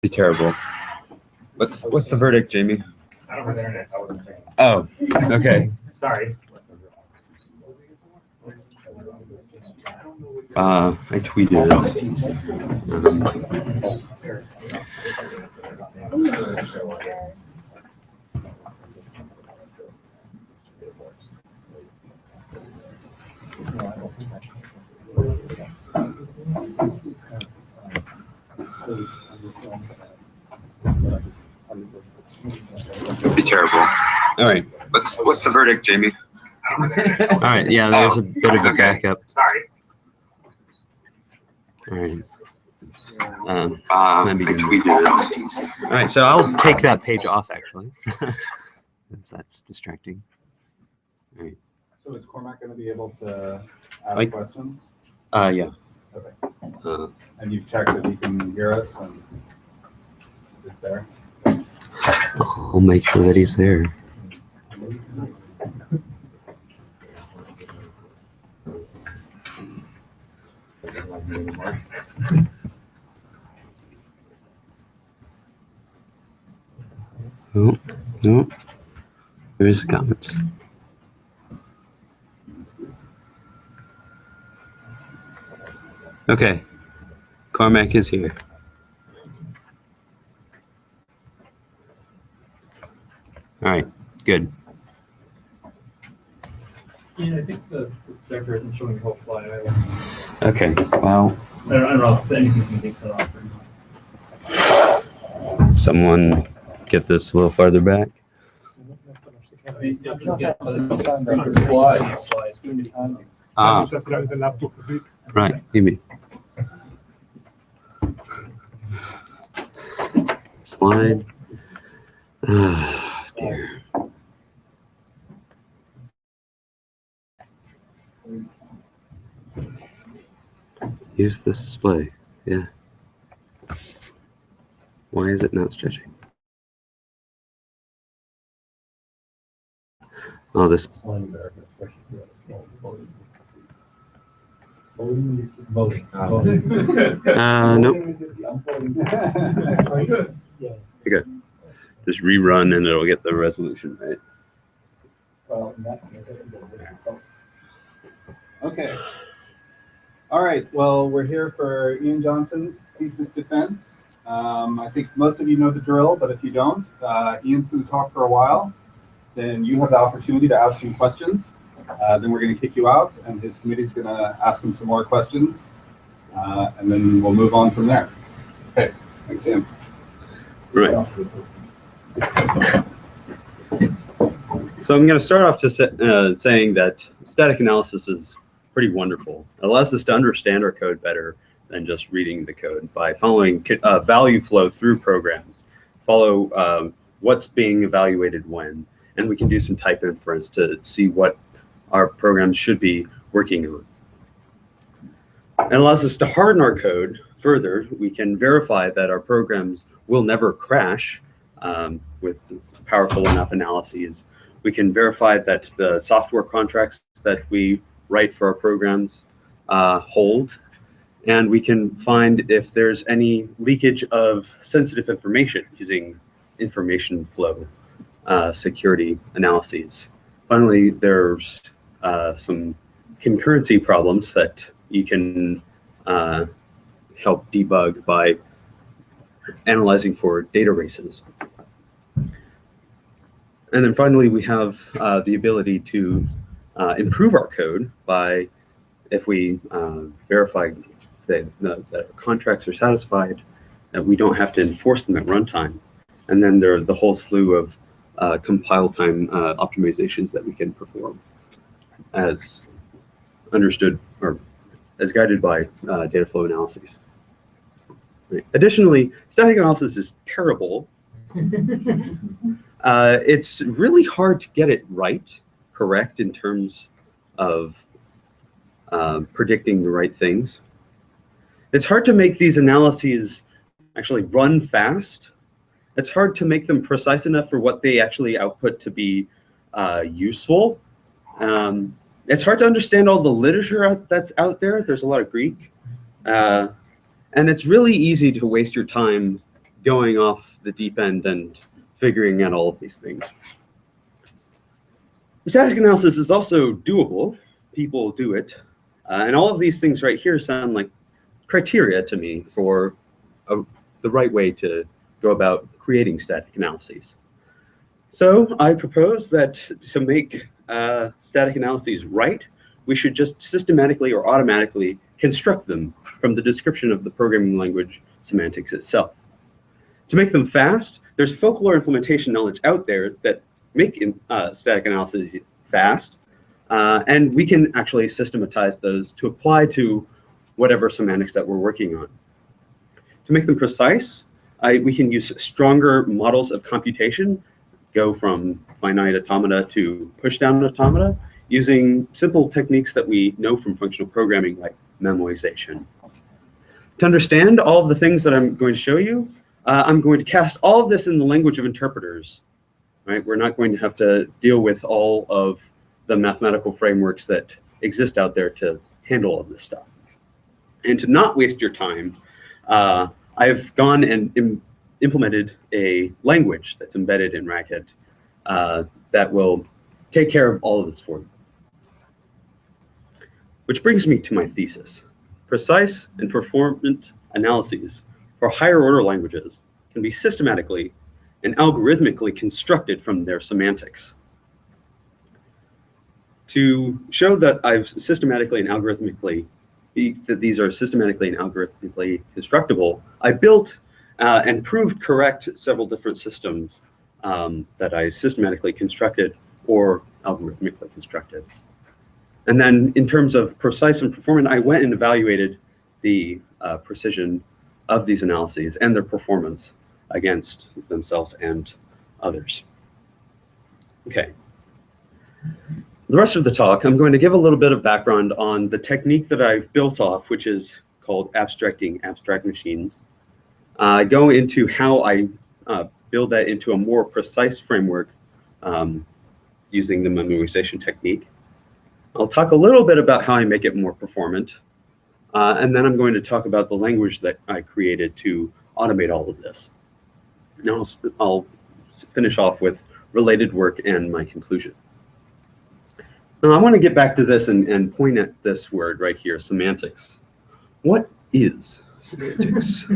Be terrible. What's the verdict, Jamie? I don't have internet. I wasn't checking. Oh, okay. Sorry. I tweeted It'd be terrible. All right. What's the verdict, Jamie? All right. Yeah, there's a bit of a backup. Sorry. All right. Let me tweet it. All right. So I'll take that page off actually, because that's distracting. All right. So is Cormac going to be able to ask questions? Yeah. Okay. And you've checked that he can hear us and is there? I'll make sure that he's there. Oh, no. There's the comments. Okay. Cormac is here. All right, good. Yeah, I think the projector isn't showing the whole slide either. Okay, well. I don't know if anything's going to get cut off or not. Someone get this a little farther back. Ah, right, maybe. Slide. Ah, dear. Use this display. Yeah. Why is it not stretching? Oh, this. Nope. Okay. Just rerun and it'll get the resolution right. Okay. All right. Well, we're here for Ian Johnson's thesis defense. I think most of you know the drill, but if you don't, Ian's going to talk for a while. Then you have the opportunity to ask him questions. Then we're going to kick you out, and his committee's going to ask him some more questions. And then we'll move on from there. Okay. Thanks, Ian. Right. So I'm going to start off just saying that static analysis is pretty wonderful. It allows us to understand our code better than just reading the code by following value flow through programs, follow what's being evaluated when, and we can do some type inference to see what our programs should be working on. It allows us to harden our code further. We can verify that our programs will never crash with powerful enough analyses. We can verify that the software contracts that we write for our programs hold, and we can find if there's any leakage of sensitive information using information flow security analyses. Finally, there's some concurrency problems that you can help debug by analyzing for data races. And then finally, we have the ability to improve our code by, if we verify, say, that contracts are satisfied, that we don't have to enforce them at runtime. And then there are the whole slew of compile time optimizations that we can perform as understood or as guided by data flow analyses. Right. Additionally, static analysis is terrible. It's really hard to get it correct in terms of predicting the right things. It's hard to make these analyses actually run fast. It's hard to make them precise enough for what they actually output to be useful. It's hard to understand all the literature that's out there. There's a lot of Greek. And it's really easy to waste your time going off the deep end and figuring out all of these things. Static analysis is also doable. People do it. And all of these things right here sound like criteria to me for the right way to go about creating static analyses. So I propose that to make static analyses right, we should just systematically or automatically construct them from the description of the programming language semantics itself. To make them fast, there's folklore implementation knowledge out there that make static analysis fast, and we can actually systematize those to apply to whatever semantics that we're working on. To make them precise, we can use stronger models of computation, go from finite automata to push-down automata, using simple techniques that we know from functional programming like memoization. To understand all of the things that I'm going to show you, I'm going to cast all of this in the language of interpreters. Right? We're not going to have to deal with all of the mathematical frameworks that exist out there to handle all of this stuff. And to not waste your time, I've gone and implemented a language that's embedded in Racket that will take care of all of this for you. Which brings me to my thesis. Precise and performant analyses for higher order languages can be systematically and algorithmically constructed from their semantics. To show that I've systematically and algorithmically, that these are systematically and algorithmically constructible, I built and proved correct several different systems that I systematically constructed or algorithmically constructed. And then in terms of precise and performant, I went and evaluated the precision of these analyses and their performance against themselves and others. Okay. The rest of the talk, I'm going to give a little bit of background on the technique that I've built off, which is called abstracting abstract machines. Go into how I build that into a more precise framework using the memoization technique. I'll talk a little bit about how I make it more performant. And then I'm going to talk about the language that I created to automate all of this. Now I'll finish off with related work and my conclusion. Now I want to get back to this and point at this word right here, semantics. What is semantics?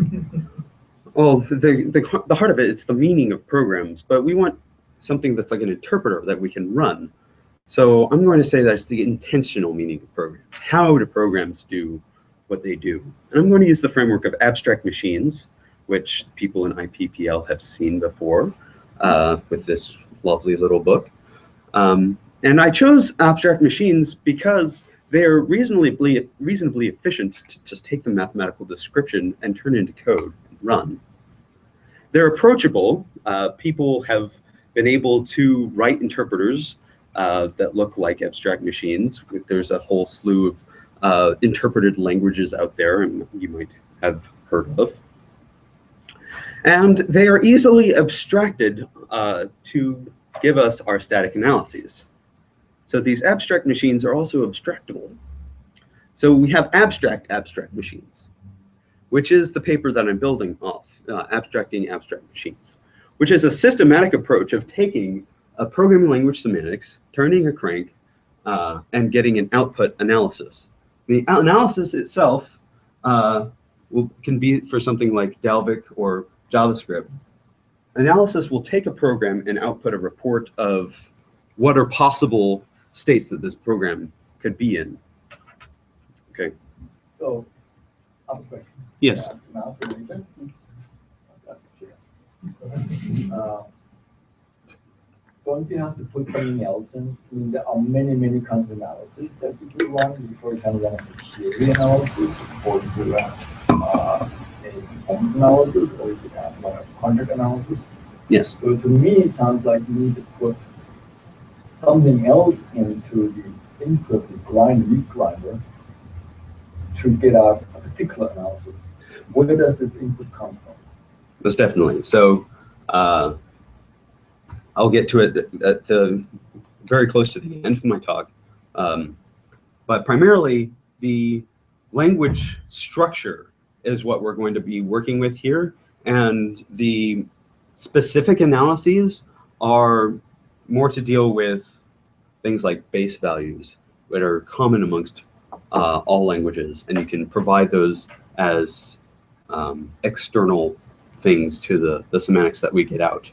Well, the heart of it is the meaning of programs, but we want something that's like an interpreter that we can run. So I'm going to say that's the intentional meaning of programs. How do programs do what they do? And I'm going to use the framework of abstract machines, which people in IPPL have seen before with this lovely little book. And I chose abstract machines because they're reasonably efficient to just take the mathematical description and turn it into code and run. They're approachable. People have been able to write interpreters that look like abstract machines. There's a whole slew of interpreted languages out there, and you might have heard of. And they are easily abstracted to give us our static analyses. So these abstract machines are also abstractable. So we have abstract machines, which is the paper that I'm building off, abstracting abstract machines, which is a systematic approach of taking a programming language semantics, turning a crank, and getting an output analysis. The analysis itself can be for something like Dalvik or JavaScript. Analysis will take a program and output a report of what are possible states that this program could be in. Okay. So, I have a question. Yes. Now, don't you have to put something else in? I mean, there are many kinds of analysis that you can run. For example, run a theory analysis, or you could run a performance analysis, or you could have like a contract analysis. Yes. So to me, it sounds like you need to put something else into the input, the read grinder, to get out a particular analysis. Where does this input come from? Most definitely. So I'll get to it at the very close to the end of my talk. But primarily, the language structure is what we're going to be working with here. And the specific analyses are more to deal with things like base values that are common amongst all languages, and you can provide those as external things to the semantics that we get out.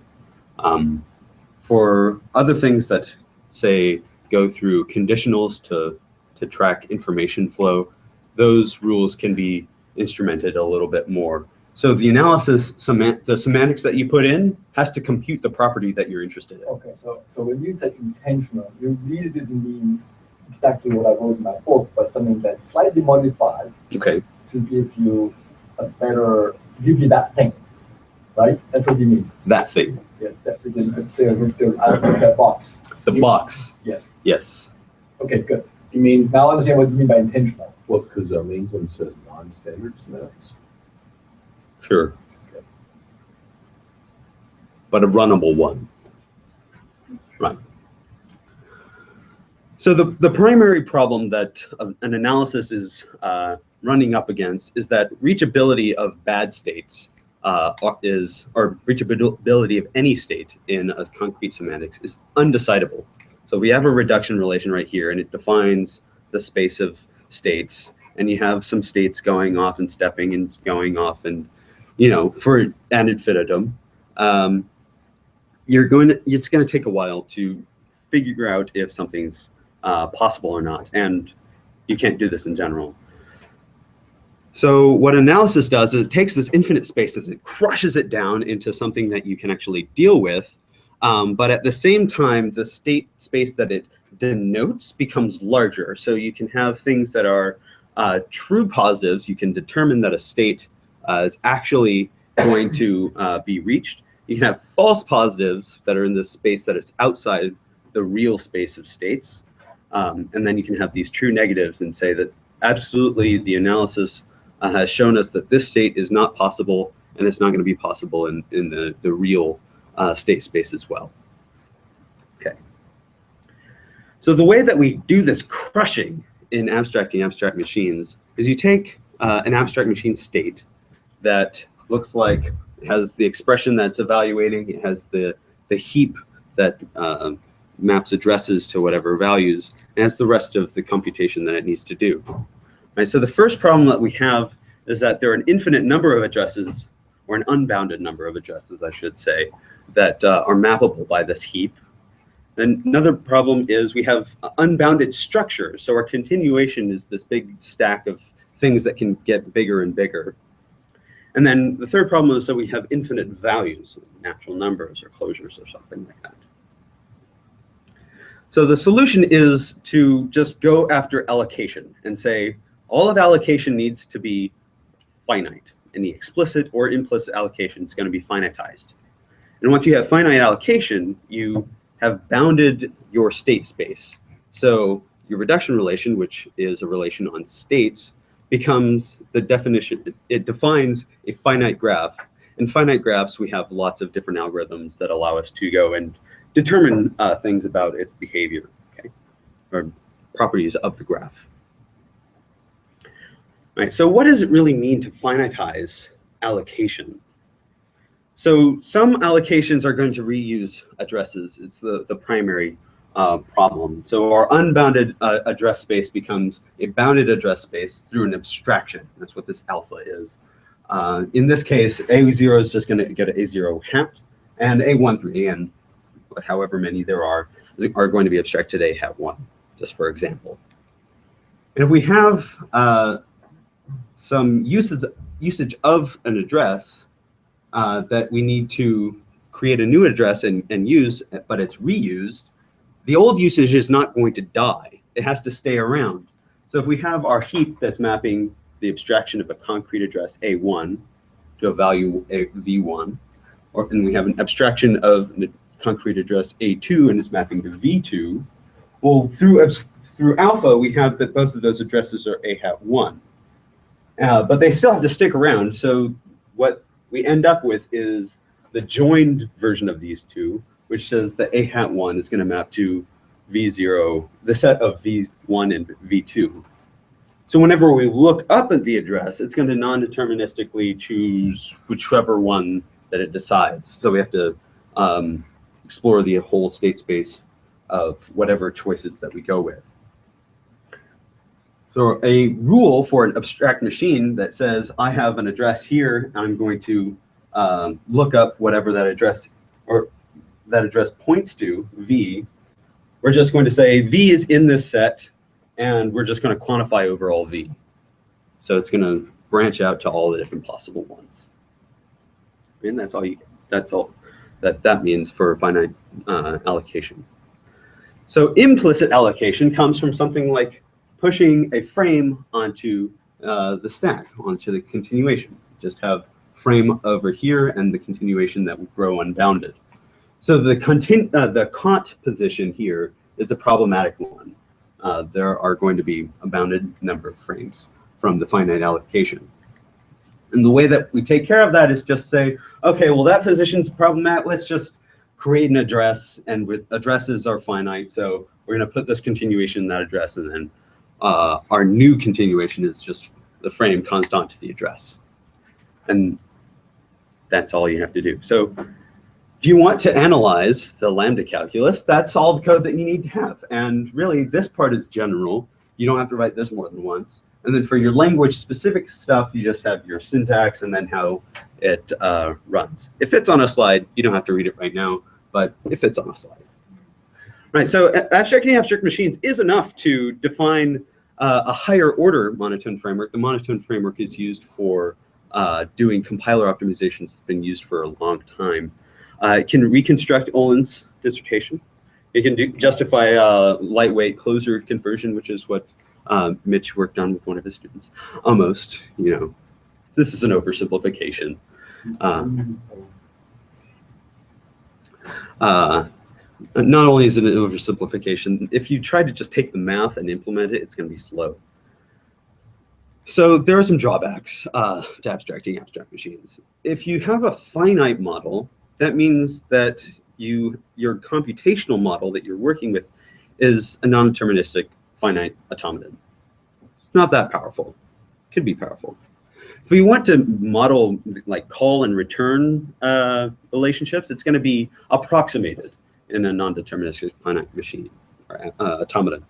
For other things that, say, go through conditionals to track information flow, those rules can be instrumented a little bit more. So the analysis, the semantics that you put in has to compute the property that you're interested in. Okay, so when you said intentional, you really didn't mean exactly what I wrote in my book, but something that's slightly modified Okay. to give you a better, give you that thing, right? That's what you mean. That thing. Yes, that box. The box. Yes. Yes. Okay, good. You mean, now I understand what you mean by intentional. Well, because that means when it says non-standard semantics. Sure. But a runnable one. Right. So the primary problem that an analysis is running up against is that reachability of bad states or reachability of any state in a concrete semantics is undecidable. So we have a reduction relation right here, and it defines the space of states, and you have some states going off and stepping and going off, and for ad infinitum, it's going to take a while to figure out if something's possible or not, and you can't do this in general. So what analysis does is it takes this infinite space and it crushes it down into something that you can actually deal with, but at the same time, the state space that it denotes becomes larger. So you can have things that are true positives. You can determine that a state is actually going to be reached. You can have false positives that are in this space that is outside the real space of states. And then you can have these true negatives and say that absolutely the analysis has shown us that this state is not possible, and it's not going to be possible in the real state space as well. Okay. So the way that we do this crushing in abstracting abstract machines is you take an abstract machine state that looks like it has the expression that's evaluating, it has the heap that maps addresses to whatever values, and has the rest of the computation that it needs to do. Right, so the first problem that we have is that there are an infinite number of addresses, or an unbounded number of addresses, I should say, that are mappable by this heap. And another problem is we have unbounded structures. So our continuation is this big stack of things that can get bigger and bigger. And then the third problem is that we have infinite values, natural numbers or closures or something like that. So the solution is to just go after allocation and say all of allocation needs to be finite. Any explicit or implicit allocation is going to be finitized. And once you have finite allocation, you have bounded your state space. So your reduction relation, which is a relation on states, becomes the definition. It defines a finite graph. In finite graphs, we have lots of different algorithms that allow us to go and determine things about its behavior, okay, or properties of the graph. All right, so what does it really mean to finitize allocation? So some allocations are going to reuse addresses. It's the primary problem. So our unbounded address space becomes a bounded address space through an abstraction. That's what this alpha is. In this case, A0 is just going to get an A0 hat, and A1 through AN, however many there are going to be abstracted A hat 1, just for example. And if we have some usage of an address that we need to create a new address and use, but it's reused, the old usage is not going to die. It has to stay around. So if we have our heap that's mapping the abstraction of a concrete address A1 to a value V1, and we have an abstraction of the concrete address A2 and it's mapping to V2, well, through alpha, we have that both of those addresses are A hat 1. But they still have to stick around. So what we end up with is the joined version of these two, which says that A hat 1 is going to map to V0, the set of V1 and V2. So whenever we look up at the address, it's going to non-deterministically choose whichever one that it decides. So we have to explore the whole state space of whatever choices that we go with. So a rule for an abstract machine that says I have an address here, I'm going to look up whatever that address points to, V. We're just going to say V is in this set, and we're just going to quantify overall V. So it's going to branch out to all the different possible ones. And that's all that means for finite allocation. So implicit allocation comes from something like pushing a frame onto the stack, onto the continuation. Just have frame over here and the continuation that will grow unbounded. So the cont position here is the problematic one. There are going to be a bounded number of frames from the finite allocation. And the way that we take care of that is just say, okay, well, that position's problematic. Let's just create an address, and with addresses are finite. So we're going to put this continuation in that address, and then our new continuation is just the frame constant to the address. And that's all you have to do. So if you want to analyze the lambda calculus, that's all the code that you need to have. And really, this part is general. You don't have to write this more than once. And then for your language-specific stuff, you just have your syntax and then how it runs. If it's on a slide, you don't have to read it right now, but if it's on a slide. Right, so abstracting abstract machines is enough to define a higher order monotone framework. The monotone framework is used for doing compiler optimizations. It's been used for a long time. It can reconstruct Olin's dissertation. It can justify lightweight closure conversion, which is what Mitch worked on with one of his students. Almost, you know, this is an oversimplification. Not only is it an oversimplification, if you try to just take the math and implement it, it's going to be slow. So there are some drawbacks to abstracting abstract machines. If you have a finite model, that means that your computational model that you're working with is a non-deterministic finite automaton. It's not that powerful. It could be powerful. If we want to model like call and return relationships, it's going to be approximated in a non-deterministic finite machine or automaton.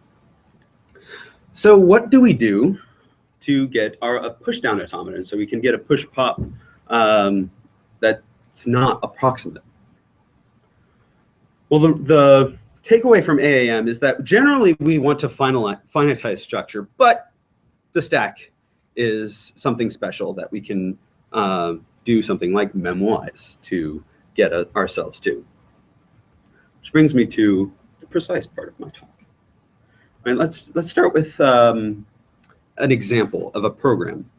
So what do we do to get a push-down automaton so we can get a push-pop that's not approximate? Well, the takeaway from AAM is that generally we want to finitize structure, but the stack is something special that we can do something like memwise to get ourselves to. Which brings me to the precise part of my talk. All right, let's start with an example of a program.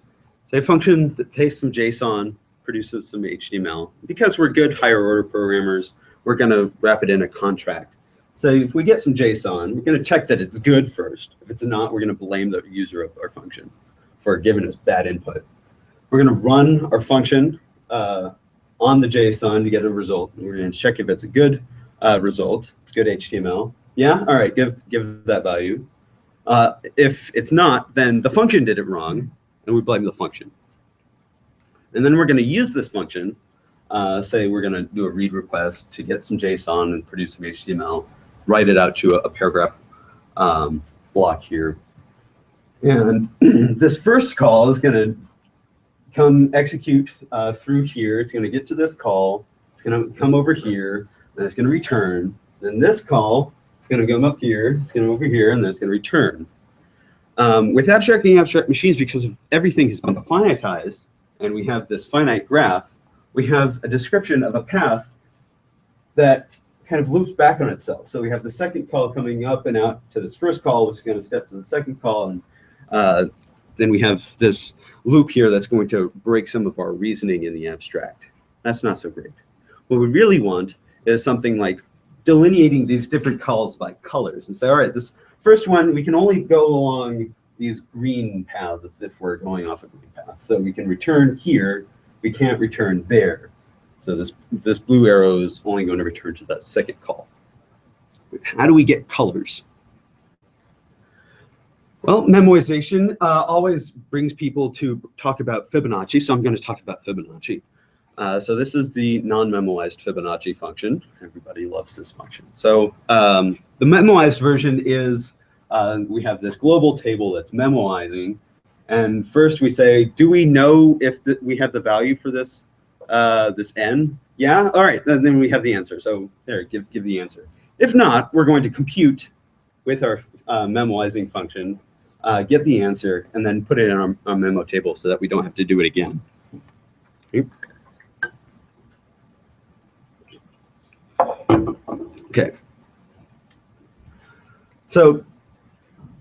Say a function that takes some JSON, produces some HTML. Because we're good higher order programmers, we're going to wrap it in a contract. So if we get some JSON, we're going to check that it's good first. If it's not, we're going to blame the user of our function for giving us bad input. We're going to run our function on the JSON to get a result. And we're going to check if it's a good result. It's good HTML. Yeah? All right, give that value. If it's not, then the function did it wrong, and we blame the function. And then we're going to use this function. Say we're going to do a read request to get some JSON and produce some HTML, write it out to a paragraph block here. And this first call is going to come execute through here. It's going to get to this call. It's going to come over here, and it's going to return. Then this call is going to come up here. It's going to go over here, and then it's going to return. With abstracting abstract machines, because everything has been finitized, and we have this finite graph, we have a description of a path that kind of loops back on itself. So we have the second call coming up and out to this first call, which is going to step to the second call, and then we have this loop here that's going to break some of our reasoning in the abstract. That's not so great. What we really want is something like delineating these different calls by colors and say, all right, this first one, we can only go along these green paths if we're going off a green path. So we can return here, we can't return there. So this blue arrow is only going to return to that second call. How do we get colors? Well, memoization always brings people to talk about Fibonacci, so I'm going to talk about Fibonacci. So this is the non-memoized Fibonacci function. Everybody loves this function. So the memoized version is we have this global table that's memoizing, and first we say, do we know if we have the value for this this n? Yeah, all right, then we have the answer. So there, give the answer. If not, we're going to compute with our memoizing function, get the answer, and then put it in our memo table so that we don't have to do it again. Okay. So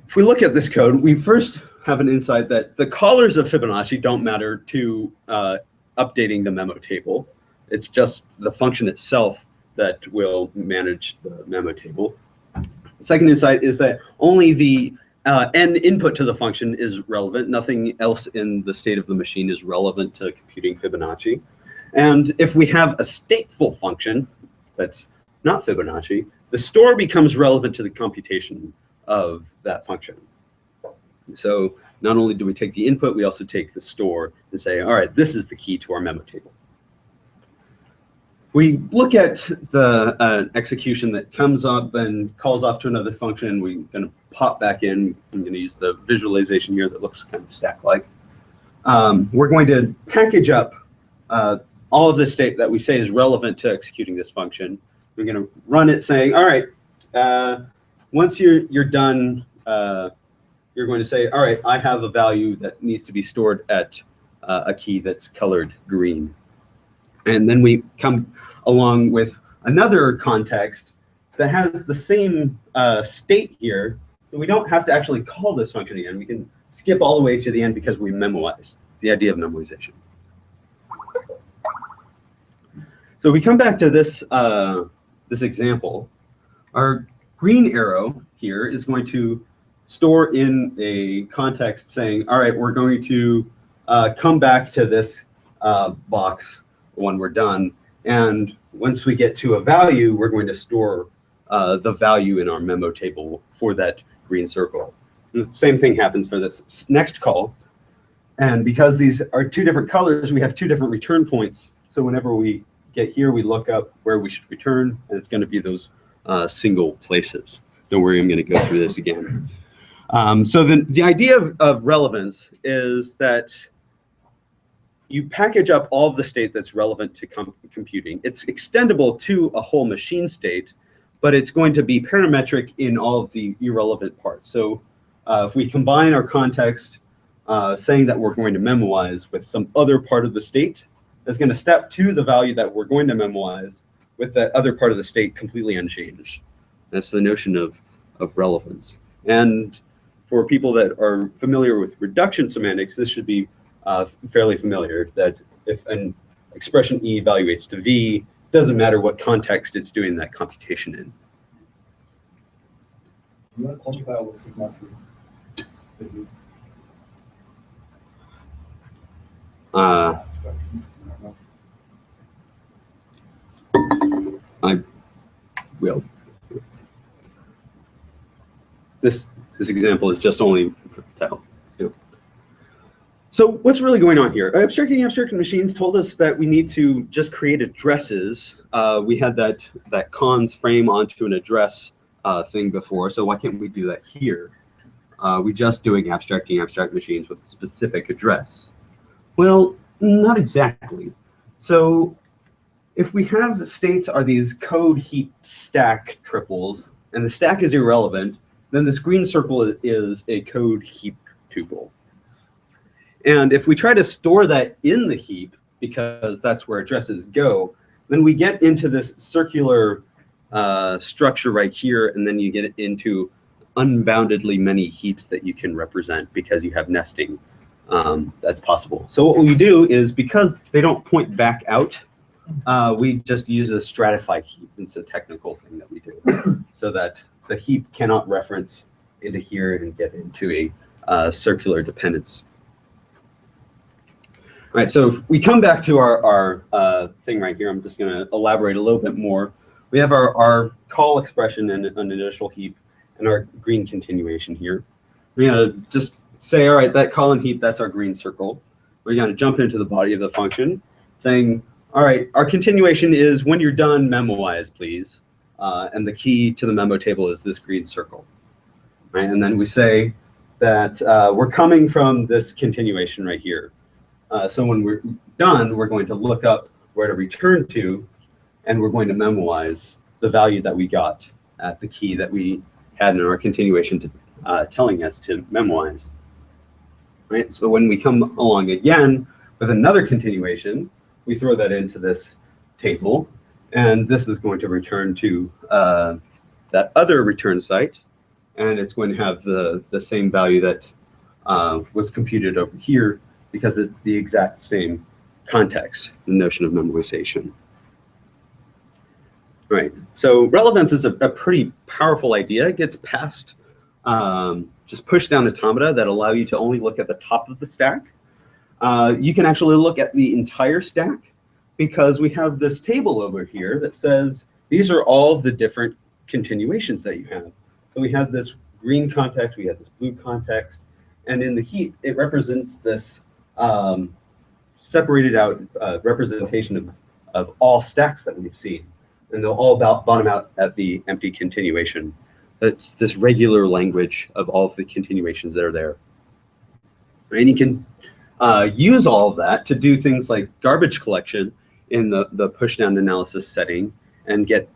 if we look at this code, we first have an insight that the callers of Fibonacci don't matter to updating the memo table. It's just the function itself that will manage the memo table. The second insight is that only the n input to the function is relevant. Nothing else in the state of the machine is relevant to computing Fibonacci. And if we have a stateful function that's not Fibonacci, the store becomes relevant to the computation of that function. So not only do we take the input, we also take the store and say, all right, this is the key to our memo table. We look at the execution that comes up and calls off to another function. We're going to pop back in. I'm going to use the visualization here that looks kind of stack-like. We're going to package up all of the state that we say is relevant to executing this function. We're going to run it saying, all right, once you're done, you're going to say, all right, I have a value that needs to be stored at a key that's colored green. And then we come along with another context that has the same state here. We don't have to actually call this function again. We can skip all the way to the end because we memoized the idea of memoization. So we come back to this, this example. Our green arrow here is going to store in a context saying, all right, we're going to come back to this box when we're done. And once we get to a value, we're going to store the value in our memo table for that green circle. The same thing happens for this next call. And because these are two different colors, we have two different return points. So whenever we get here, we look up where we should return, and it's going to be those single places. Don't worry, I'm going to go through this again. So the idea of relevance is that you package up all of the state that's relevant to computing. It's extendable to a whole machine state, but it's going to be parametric in all of the irrelevant parts. So if we combine our context saying that we're going to memoize with some other part of the state, that's going to step to the value that we're going to memoize with that other part of the state completely unchanged. That's the notion of relevance. And for people that are familiar with reduction semantics, this should be fairly familiar, that if an expression E evaluates to V, doesn't matter what context it's doing that computation in. You want to quantify what sigma-free? I will. This example is just only to help. So what's really going on here? Abstracting abstract machines told us that we need to just create addresses. We had that cons frame onto an address thing before, so why can't we do that here? We're just doing abstracting abstract machines with a specific address. Well, not exactly. So if we have states are these code heap stack triples, and the stack is irrelevant, then this green circle is a code heap tuple. And if we try to store that in the heap, because that's where addresses go, then we get into this circular structure right here, and then you get into unboundedly many heaps that you can represent because you have nesting that's possible. So what we do is, because they don't point back out, we just use a stratified heap. It's a technical thing that we do, so that the heap cannot reference into here and get into a circular dependence. All right, so if we come back to our thing right here, I'm just going to elaborate a little bit more. We have our call expression in an initial heap and our green continuation here. We're going to just say, all right, that column heap, that's our green circle. We're going to jump into the body of the function saying, all right, our continuation is when you're done, memoize, please. And the key to the memo table is this green circle. Right? And then we say that we're coming from this continuation right here. So when we're done, we're going to look up where to return to, and we're going to memoize the value that we got at the key that we had in our continuation to, telling us to memoize. Right? So when we come along again with another continuation, we throw that into this table, and this is going to return to that other return site, and it's going to have the same value that was computed over here because it's the exact same context, the notion of memoization. Right, so relevance is a pretty powerful idea. It gets past just push down automata that allow you to only look at the top of the stack. You can actually look at the entire stack because we have this table over here that says these are all of the different continuations that you have. So we have this green context, we have this blue context, and in the heap, it represents this separated out representation of all stacks that we've seen. And they'll all bottom out at the empty continuation. That's this regular language of all of the continuations that are there. And you can use all of that to do things like garbage collection in the push-down analysis setting and get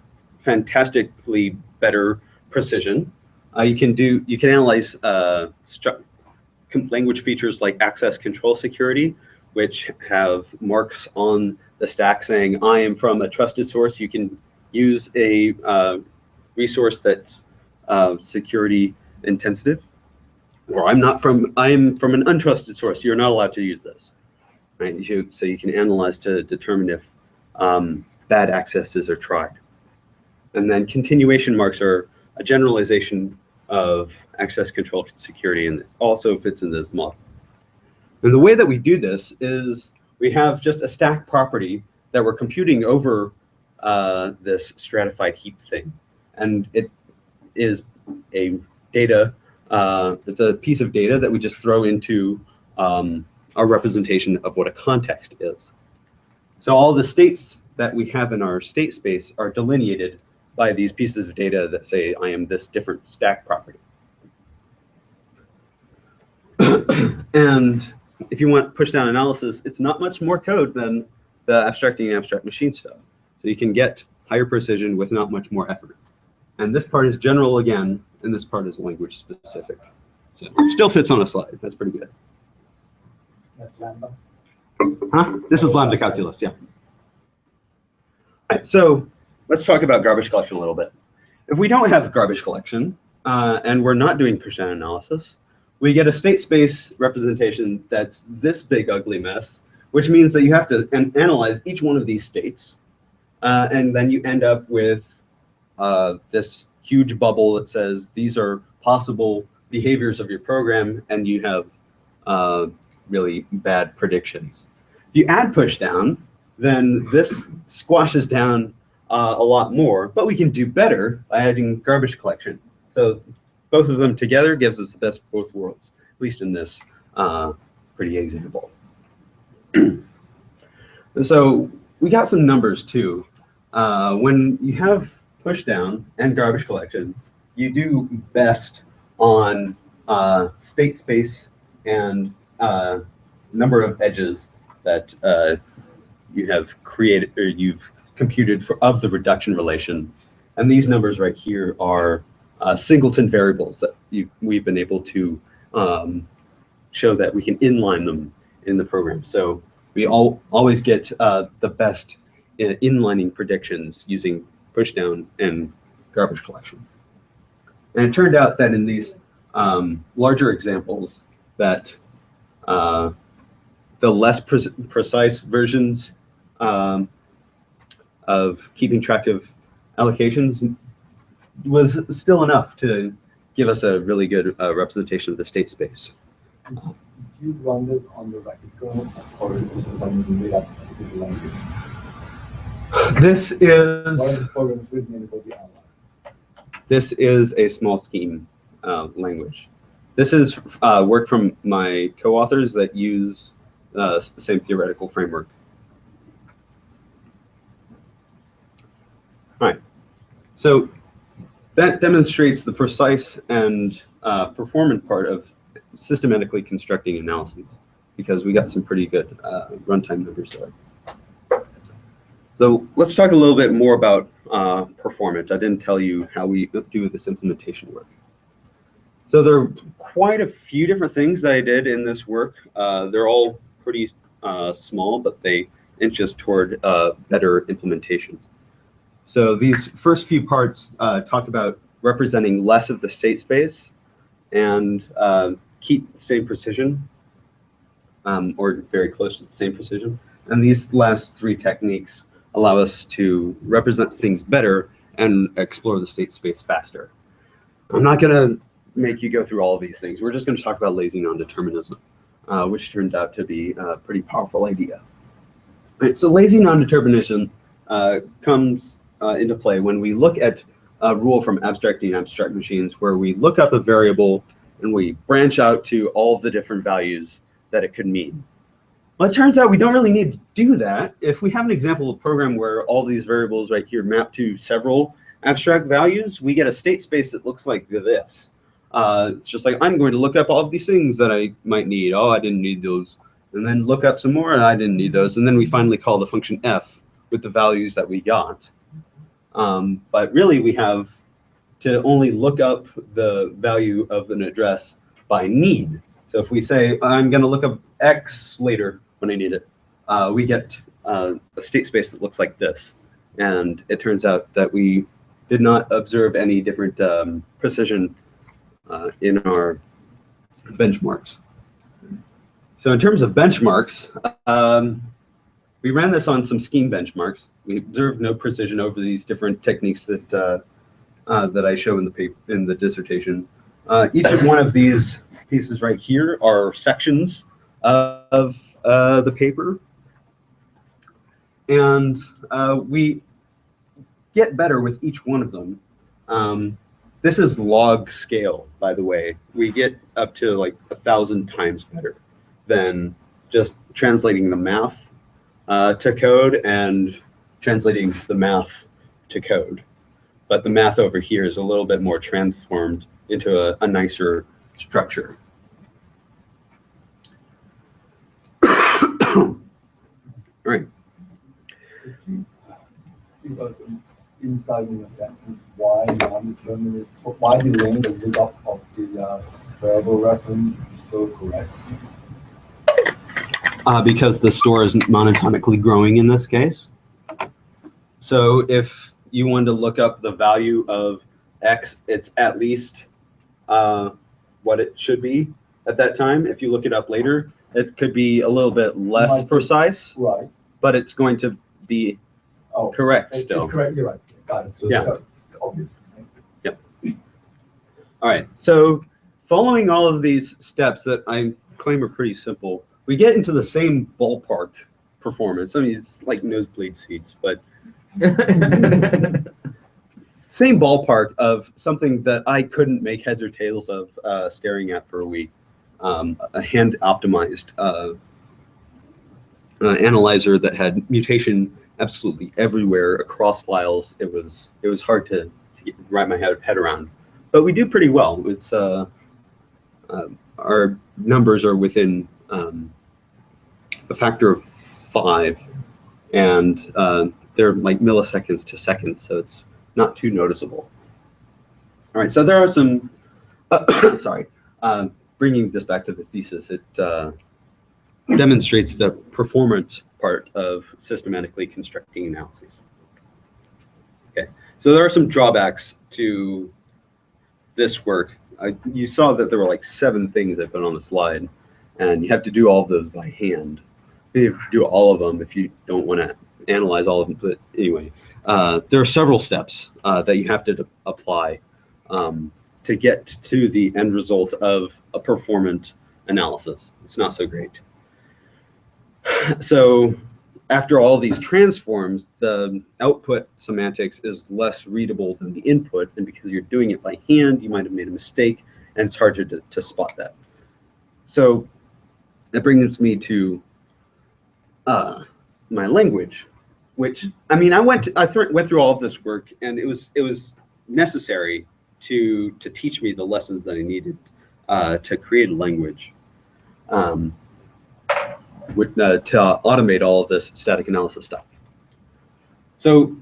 fantastically better precision. You can analyze language features like access control security, which have marks on the stack saying I am from a trusted source. You can use a resource that's security intensive, or I'm from an untrusted source. You're not allowed to use this, right? So you can analyze to determine if bad accesses are tried. And then continuation marks are a generalization of access control security, and it also fits in this model. And the way that we do this is we have just a stack property that we're computing over this stratified heap thing. And it is a data, it's a piece of data that we just throw into our representation of what a context is. So all the states that we have in our state space are delineated by these pieces of data that say I am this different stack property. And if you want push-down analysis, it's not much more code than the abstracting and abstract machine stuff. So you can get higher precision with not much more effort. And this part is general again, and this part is language specific. So it still fits on a slide. That's pretty good. That's lambda. Huh? This is lambda calculus, yeah. All right, so let's talk about garbage collection a little bit. If we don't have garbage collection and we're not doing push-down analysis, we get a state space representation that's this big ugly mess, which means that you have to analyze each one of these states. And then you end up with this huge bubble that says these are possible behaviors of your program, and you have really bad predictions. If you add push down, then this squashes down a lot more, but we can do better by adding garbage collection. So both of them together gives us the best of both worlds, at least in this pretty example. So we got some numbers too. When you have push down and garbage collection, you do best on state space and number of edges that you have created or you've computed of the reduction relation. And these numbers right here are singleton variables that we've been able to show that we can inline them in the program. So we always get the best inlining predictions using push down and garbage collection. And it turned out that in these larger examples that the less precise versions of keeping track of allocations was still enough to give us a really good representation of the state space. Did you run this on the record kernel, or is this something made up in the language? This is What is the program written in the analyzed? This is a small scheme language. This is work from my co-authors that use the same theoretical framework. All right, so that demonstrates the precise and performant part of systematically constructing analyses, because we got some pretty good runtime numbers there. So let's talk a little bit more about performance. I didn't tell you how we do this implementation work. So there are quite a few different things that I did in this work. They're all pretty small, but they inch us toward better implementation. So these first few parts talk about representing less of the state space and keep the same precision, or very close to the same precision. And these last three techniques allow us to represent things better and explore the state space faster. I'm not going to make you go through all of these things. We're just going to talk about lazy non-determinism, which turned out to be a pretty powerful idea. Right, so lazy non-determinism comes into play when we look at a rule from abstracting abstract machines, where we look up a variable and we branch out to all the different values that it could mean. Well, it turns out we don't really need to do that. If we have an example of a program where all these variables right here map to several abstract values, we get a state space that looks like this. It's just like, I'm going to look up all of these things that I might need. Oh, I didn't need those. And then look up some more, and I didn't need those. And then we finally call the function f with the values that we got. But really, we have to only look up the value of an address by need. So if we say, I'm going to look up x later when I need it, we get a state space that looks like this. And it turns out that we did not observe any different precision in our benchmarks. So in terms of benchmarks, we ran this on some scheme benchmarks. We observed no precision over these different techniques that that I show in the paper, in the dissertation. Each one of these pieces right here are sections of the paper, and we get better with each one of them. This is log scale, by the way. We get up to like 1,000 times better than just translating the math to code and translating the math to code. But the math over here is a little bit more transformed into a nicer structure. All right. Could you give us an insight in a sentence why non-determinism, why the range of lookup of the variable reference is so correct? Because the store is monotonically growing in this case. So if you wanted to look up the value of x, it's at least what it should be at that time. If you look it up later, it could be a little bit less precise, Right. but it's going to be correct It's still. correct, you're right. Got it. So Yeah. it's obvious. Yep. All right. So following all of these steps that I claim are pretty simple, we get into the same ballpark performance. I mean, it's like nosebleed seats, but same ballpark of something that I couldn't make heads or tails of staring at for a week. A hand optimized analyzer that had mutation absolutely everywhere across files. It was hard to wrap my head around, but we do pretty well. It's our numbers are within a factor of 5, and they're like milliseconds to seconds, so it's not too noticeable. All right, so there are some. Sorry, bringing this back to the thesis, it demonstrates the performance part of systematically constructing analyses. Okay, so there are some drawbacks to this work. You saw that there were like 7 things I put on the slide, and you have to do all of those by hand. You have to do all of them if you don't want to analyze all of them. But anyway, there are several steps that you have to apply to get to the end result of a performant analysis. It's not so great. So after all these transforms, the output semantics is less readable than the input, and because you're doing it by hand, you might have made a mistake and it's hard to spot that. So that brings me to my language, which, I mean, I went through all of this work, and it was necessary to teach me the lessons that I needed to create a language, to automate all of this static analysis stuff. So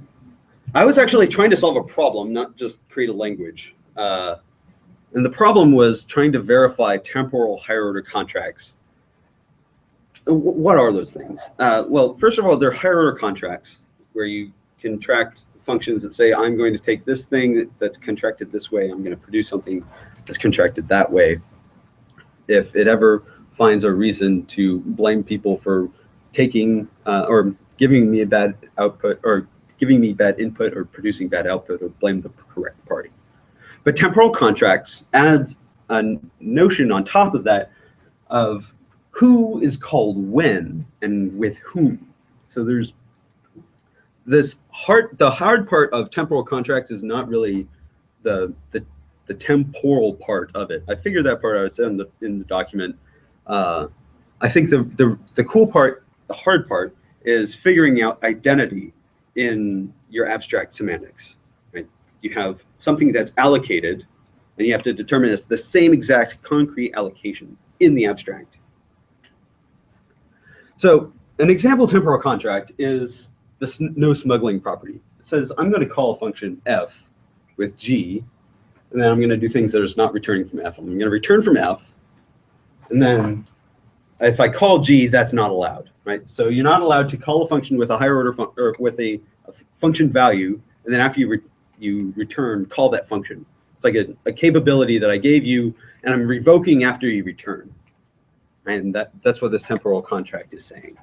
I was actually trying to solve a problem, not just create a language. And the problem was trying to verify temporal higher order contracts. What are those things? Well, first of all, they're higher order contracts where you contract functions that say, I'm going to take this thing that's contracted this way, I'm going to produce something that's contracted that way. If it ever finds a reason to blame people for taking or giving me a bad output, or giving me bad input, or producing bad output, or blame the correct party. But temporal contracts adds a notion on top of that of who is called when and with whom. So there's this the hard part of temporal contracts is not really the temporal part of it. I figured that part out in the document. I think the cool part, the hard part, is figuring out identity in your abstract semantics. Right? You have something that's allocated, and you have to determine it's the same exact concrete allocation in the abstract. So an example temporal contract is the no smuggling property. It says I'm going to call a function f with g, and then I'm going to do things that is not returning from f. I'm going to return from f, and then if I call g, that's not allowed, right? So you're not allowed to call a function with a higher order or with a function value, and then after you return, call that function. It's like a capability that I gave you, and I'm revoking after you return. And that's what this temporal contract is saying.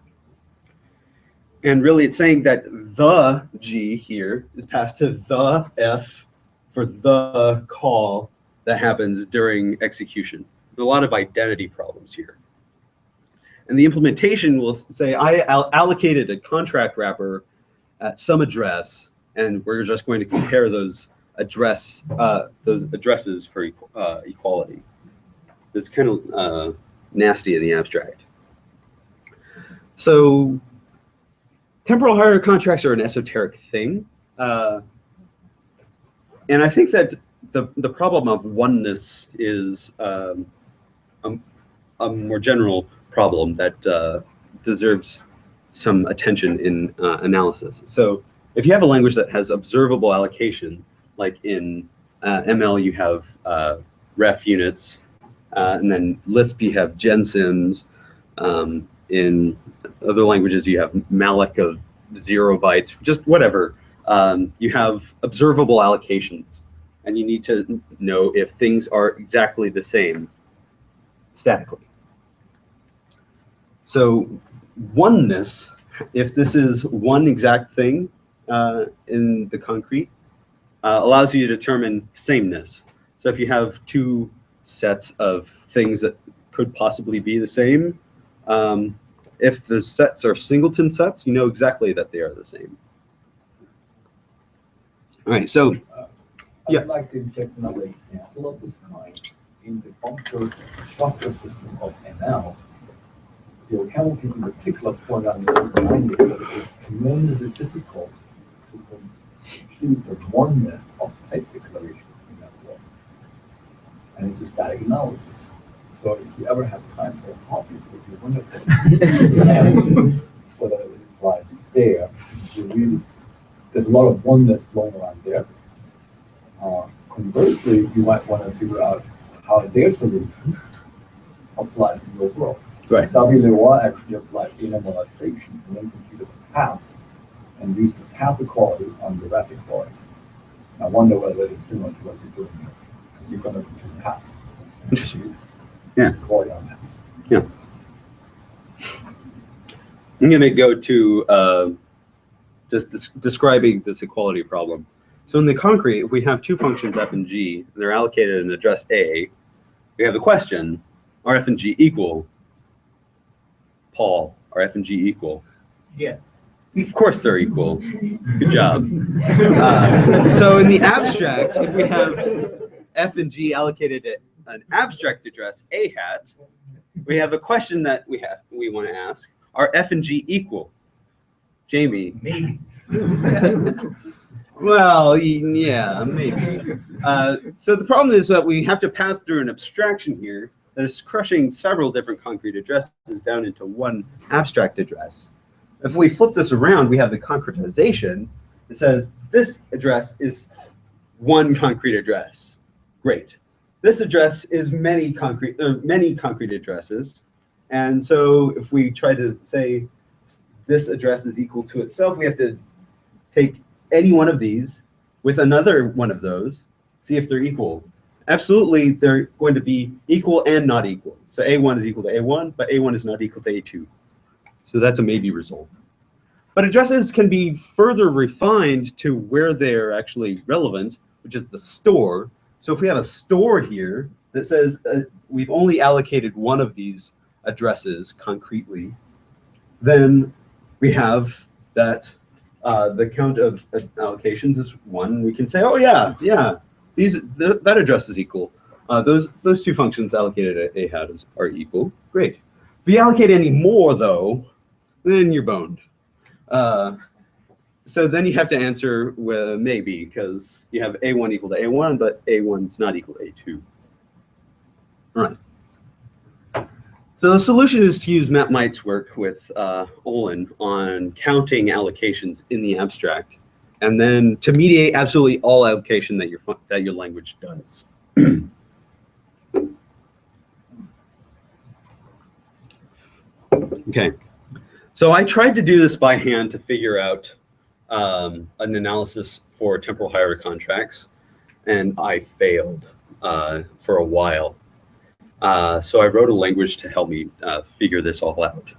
And really it's saying that the G here is passed to the F for the call that happens during execution. There's a lot of identity problems here. And the implementation will say, I allocated a contract wrapper at some address, and we're just going to compare those addresses for equality. It's kind of nasty in the abstract. So temporal higher contracts are an esoteric thing. And I think that the problem of oneness is a more general problem that deserves some attention in analysis. So if you have a language that has observable allocation, like in ML you have ref units, and then Lisp you have gensims. In other languages you have malloc of 0 bytes, just whatever. You have observable allocations, and you need to know if things are exactly the same statically. So oneness, if this is one exact thing in the concrete, allows you to determine sameness. So if you have two sets of things that could possibly be the same, if the sets are singleton sets, you know exactly that they are the same. All right, so yeah. I'd like to inject another example of this kind. In the functional structure system of ML, the locality in particular point on the mind is that it's tremendously difficult to achieve the oneness of type declarations in that way. And it's a static analysis. So if you ever have time for a copy, it would be wonderful. Whether it applies there, there's a lot of oneness flowing around there. Conversely, you might want to figure out how their solution applies in your world. Right. Xavier actually applies normalization and then computed the paths and use the path equality on the graph equality. I wonder whether it's similar to what you're doing here, because you're going to compute paths. Yeah. Equality on paths. Yeah. I'm going to go to just describing this equality problem. So in the concrete, if we have two functions f and g, and they're allocated in address A, we have the question, are f and g equal? Paul, are f and g equal? Yes. Of course they're equal. Good job. So in the abstract, if we have f and g allocated an abstract address a hat, we have a question that we want to ask: are F and G equal? Jamie. Maybe. Well, yeah, maybe. So the problem is that we have to pass through an abstraction here that is crushing several different concrete addresses down into one abstract address. If we flip this around, we have the concretization. It says this address is one concrete address. Great. This address is many concrete addresses. And so if we try to say this address is equal to itself, we have to take any one of these with another one of those, see if they're equal. Absolutely, they're going to be equal and not equal. So A1 is equal to A1, but A1 is not equal to A2. So that's a maybe result. But addresses can be further refined to where they're actually relevant, which is the store. So if we have a store here that says we've only allocated one of these addresses concretely, then we have that the count of allocations is 1. We can say, oh yeah, that address is equal. Those two functions allocated at a hat are equal. Great. If you allocate any more though, then you're boned. So then you have to answer with maybe, because you have A1 equal to A1, but A1 is not equal to A2. All right. So the solution is to use Matt Might's work with Olin on counting allocations in the abstract, and then to mediate absolutely all allocation that your language does. Okay. So I tried to do this by hand to figure out an analysis for temporal hire contracts, and I failed for a while. So I wrote a language to help me figure this all out.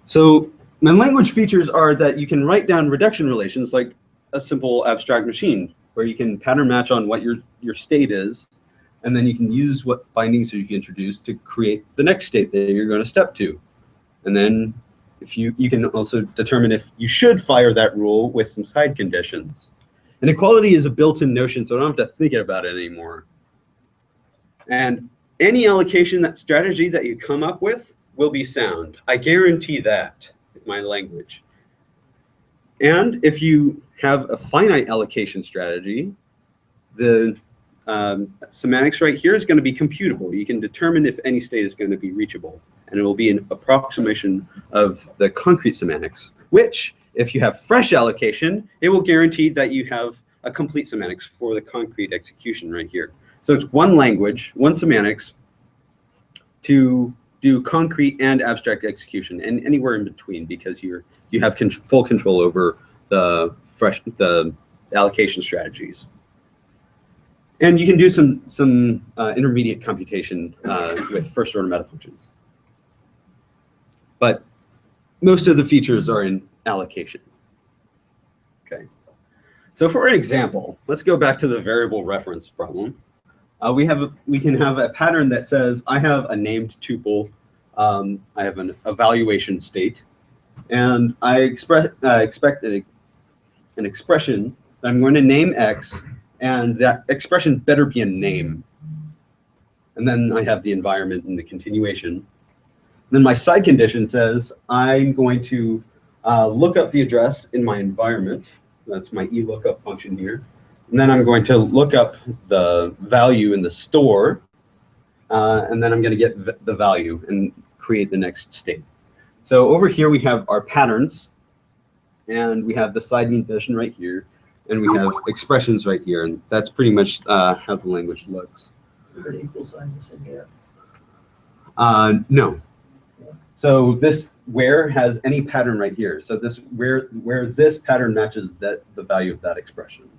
So my language features are that you can write down reduction relations like a simple abstract machine, where you can pattern match on what your state is, and then you can use what bindings you can introduce to create the next state that you're going to step to. And then if you can also determine if you should fire that rule with some side conditions. And equality is a built-in notion, so I don't have to think about it anymore. And any allocation strategy that you come up with will be sound. I guarantee that with my language. And if you have a finite allocation strategy, the semantics right here is going to be computable. You can determine if any state is going to be reachable, and it will be an approximation of the concrete semantics, which, if you have fresh allocation, it will guarantee that you have a complete semantics for the concrete execution right here. So it's one language, one semantics to do concrete and abstract execution, and anywhere in between, because you have full control over the allocation strategies. And you can do some intermediate computation with first order meta functions. But most of the features are in allocation. Okay. So for an example, let's go back to the variable reference problem. We can have a pattern that says I have a named tuple, I have an evaluation state, and I expect an expression that I'm going to name X, and that expression better be a name. And then I have the environment and the continuation. Then my side condition says I'm going to look up the address in my environment. That's my elookup function here. And then I'm going to look up the value in the store, and then I'm going to get the value and create the next state. So over here we have our patterns, and we have the side condition right here, and we have expressions right here, and that's pretty much how the language looks. Is there an equal sign missing here? No. So this where has any pattern right here. So this where this pattern matches the value of that expression.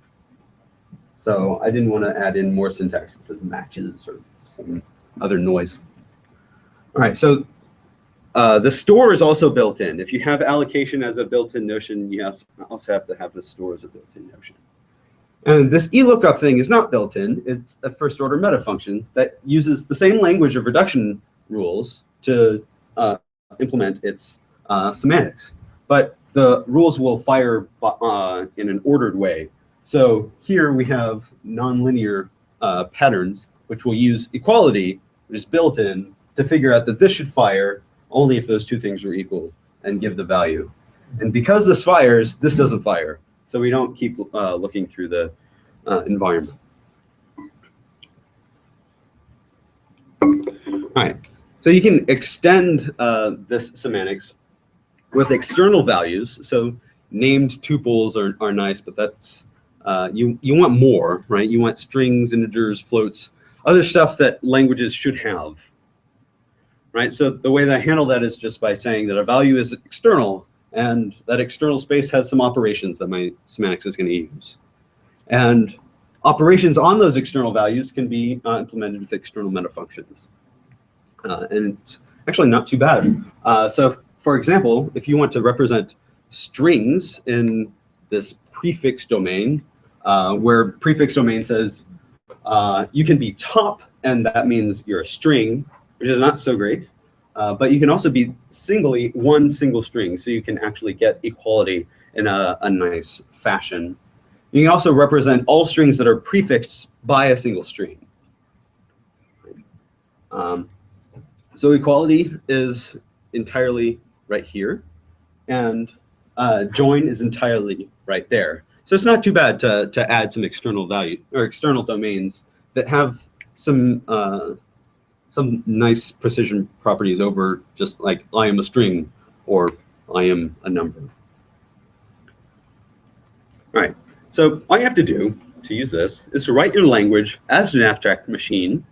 So I didn't want to add in more syntax that says matches or some other noise. All right, so the store is also built in. If you have allocation as a built-in notion, you also have to have the store as a built-in notion. And this elookup thing is not built in. It's a first order meta function that uses the same language of reduction rules to implement its semantics. But the rules will fire in an ordered way. So here we have nonlinear patterns which will use equality, which is built in, to figure out that this should fire only if those two things are equal and give the value. And because this fires, this doesn't fire. So we don't keep looking through the environment. All right, so you can extend this semantics with external values. So named tuples are nice, but that's, you want more, right? You want strings, integers, floats, other stuff that languages should have, right? So the way that I handle that is just by saying that a value is external, and that external space has some operations that my semantics is going to use. And operations on those external values can be implemented with external meta functions. And it's actually not too bad. So for example, if you want to represent strings in this prefix domain, where prefix domain says you can be top, and that means you're a string, which is not so great. But you can also be one single string, so you can actually get equality in a nice fashion. You can also represent all strings that are prefixed by a single string. So equality is entirely right here, and join is entirely right there. So it's not too bad to add some external value or external domains that have some nice precision properties over just like I am a string or I am a number. All right, so all you have to do to use this is to write your language as an abstract machine,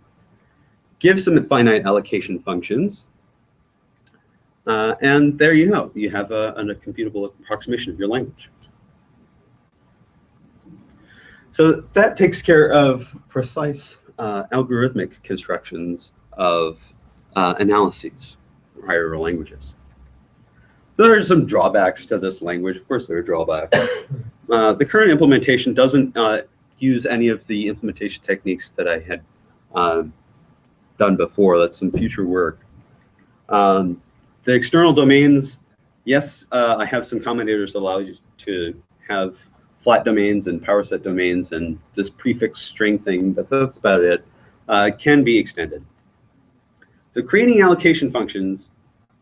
give some finite allocation functions, and there you go. You have a computable approximation of your language. So that takes care of precise algorithmic constructions of analyses for higher languages. So there are some drawbacks to this language. Of course, there are drawbacks. The current implementation doesn't use any of the implementation techniques that I had done before. That's some future work. The external domains, yes, I have some commentators that allow you to have flat domains and power set domains and this prefix string thing, but that's about it. Can be extended. So creating allocation functions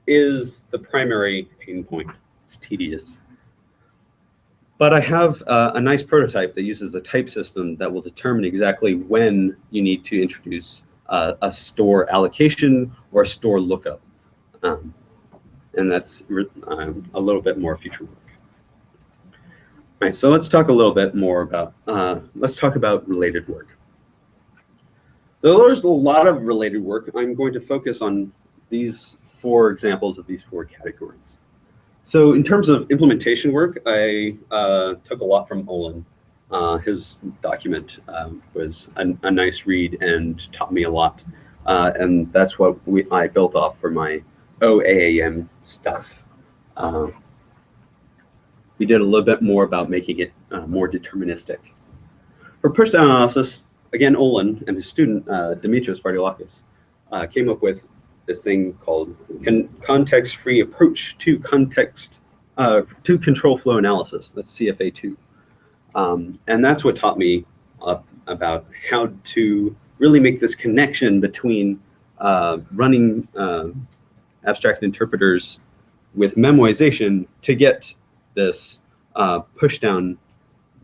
is the primary pain point. It's tedious. But I have a nice prototype that uses a type system that will determine exactly when you need to introduce a store allocation or a store lookup. And that's a little bit more future work. All right, so let's talk a little bit more about, let's talk about related work. So there's a lot of related work. I'm going to focus on these 4 examples of these 4 categories. So in terms of implementation work, I took a lot from Olin. His document was a nice read and taught me a lot. And that's what I built off for my OAAM stuff. We did a little bit more about making it more deterministic. For pushdown analysis, again, Olin and his student, Dimitrios Vardiolakis, came up with this thing called context-free approach to control flow analysis. That's CFA2. And that's what taught me about how to really make this connection between running abstract interpreters with memoization to get this pushdown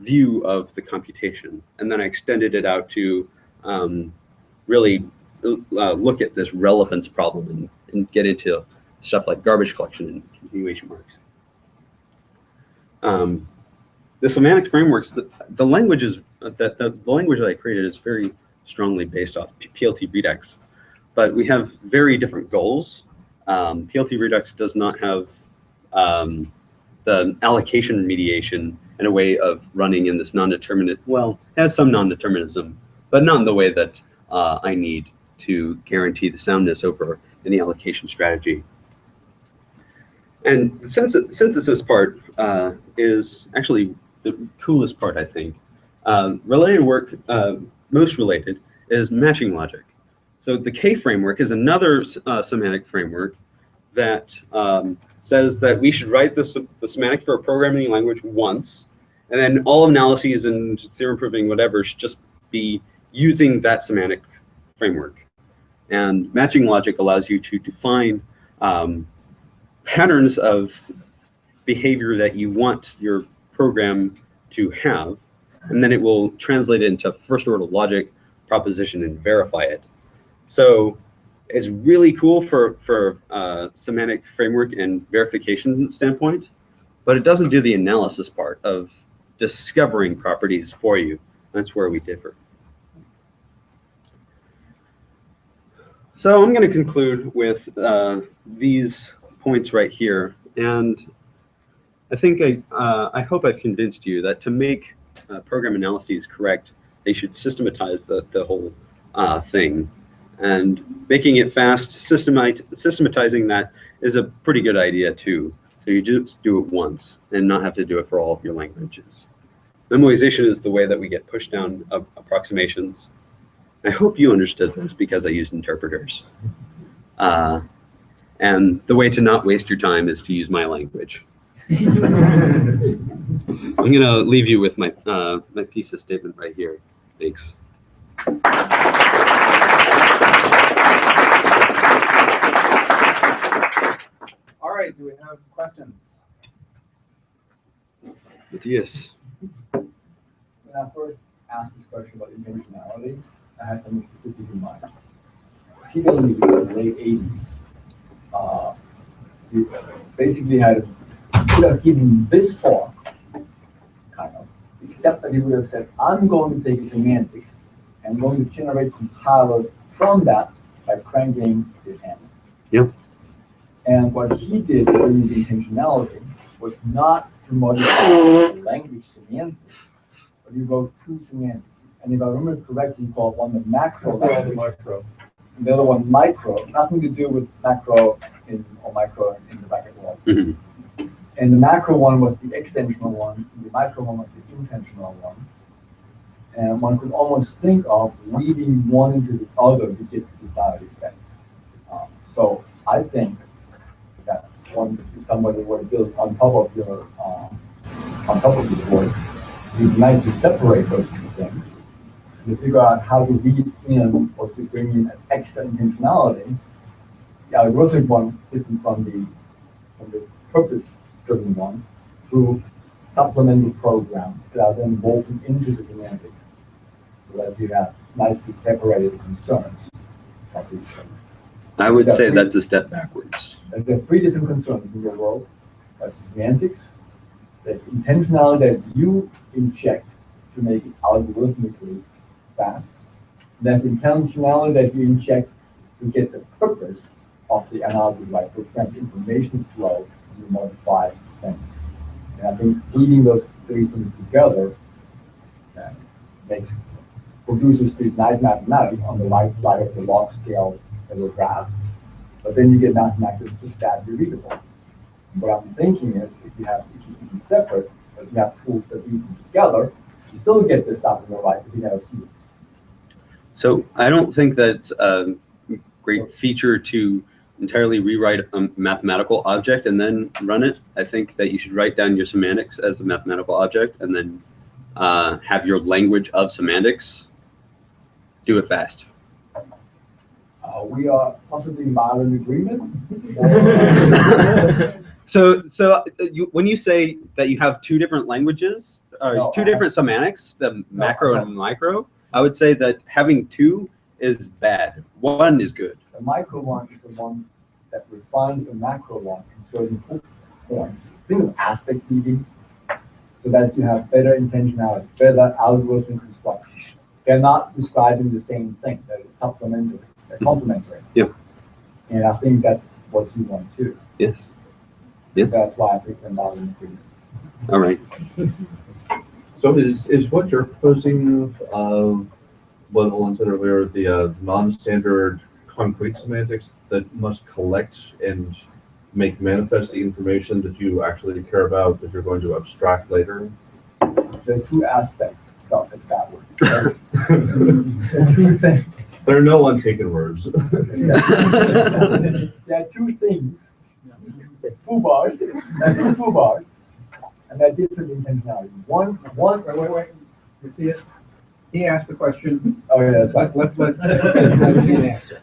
view of the computation. And then I extended it out to really look at this relevance problem and get into stuff like garbage collection and continuation marks. The semantic frameworks, the language that I created is very strongly based off PLT Redux, but we have very different goals. PLT Redux does not have the allocation remediation in a way of running in this non-determinate, well, it has some non-determinism, but not in the way that I need to guarantee the soundness over any allocation strategy. And the synthesis part is actually the coolest part, I think. Related work, most related, is matching logic. So the K framework is another semantic framework that says that we should write the semantic for a programming language once, and then all analyses and theorem proving whatever should just be using that semantic framework. And matching logic allows you to define patterns of behavior that you want your program to have, and then it will translate it into first order logic, proposition, and verify it. So it's really cool for semantic framework and verification standpoint, but it doesn't do the analysis part of discovering properties for you. That's where we differ. So I'm going to conclude with these points right here, and I think I hope I've convinced you that to make program analyses correct, they should systematize the whole thing, and making it fast, systematizing that is a pretty good idea too. So you just do it once and not have to do it for all of your languages. Memoization is the way that we get pushed down approximations. I hope you understood this because I used interpreters. And the way to not waste your time is to use my language. I'm going to leave you with my thesis statement right here. Thanks. All right, do we have questions? Yes. When I first asked this question about intentionality, I had something specific in mind. People in the late 80s, you basically could have given this form, kind of, except that he would have said, I'm going to take semantics and I'm going to generate compilers from that by cranking this handle. Yep. And what he did during the intentionality was not to modify the language semantics, but he wrote two semantics. And if I remember correctly, he called one the macro language, micro. and the other one micro, nothing to do with macro or micro in the bracket world. Mm-hmm. And the macro one was the extensional one, and the micro one was the intentional one. And one could almost think of reading one into the other to get the desired effects. So I think that if somebody were to build on top of your work, it'd be nice to separate those two things and to figure out how to read in or to bring in as extra intentionality. The algorithmic one different from the purpose-driven one through supplemental programs that are then woven into the semantics so that you have nicely separated concerns of these things. I would say that's a step backwards. There are three different concerns in your world. There's semantics, there's intentionality that you inject to make it algorithmically fast. There's intentionality that you inject to get the purpose of the analysis right. For example, information flow, you modify things. And I think reading those three things together produces these nice mathematics on the right side of the log scale of the graph. But then you get mathematics that's just badly readable. And what I'm thinking is if you keep them separate, but you have tools that read them together, you still get this stuff on the right, but you never see it. So I don't think that's a great feature to entirely rewrite a mathematical object and then run it. I think that you should write down your semantics as a mathematical object and then have your language of semantics do it fast. We are possibly not in agreement. So when you say that you have two different languages, two different semantics, the macro and micro, I would say that having two is bad. One is good. The micro one is the one that refines the macro one in certain points. Think of aspect reading so that you have better intentionality, better algorithm construction. They're not describing the same thing. They're supplementary. They're complementary. Yeah. And I think that's what you want too. Yes. Yeah. That's why I think they're not in agreement. All right. So is what you're proposing what Olin said earlier, the non-standard concrete semantics that must collect and make manifest the information that you actually care about that you're going to abstract later? There are two aspects. No, it's backward. There are two things. There are no untaken words. There are two things. Foo-bars. There are two foo-bars. And they're different intentionality. One, Wait. You see it? He asked the question. Oh, yeah, that's Let's fine. let him answer.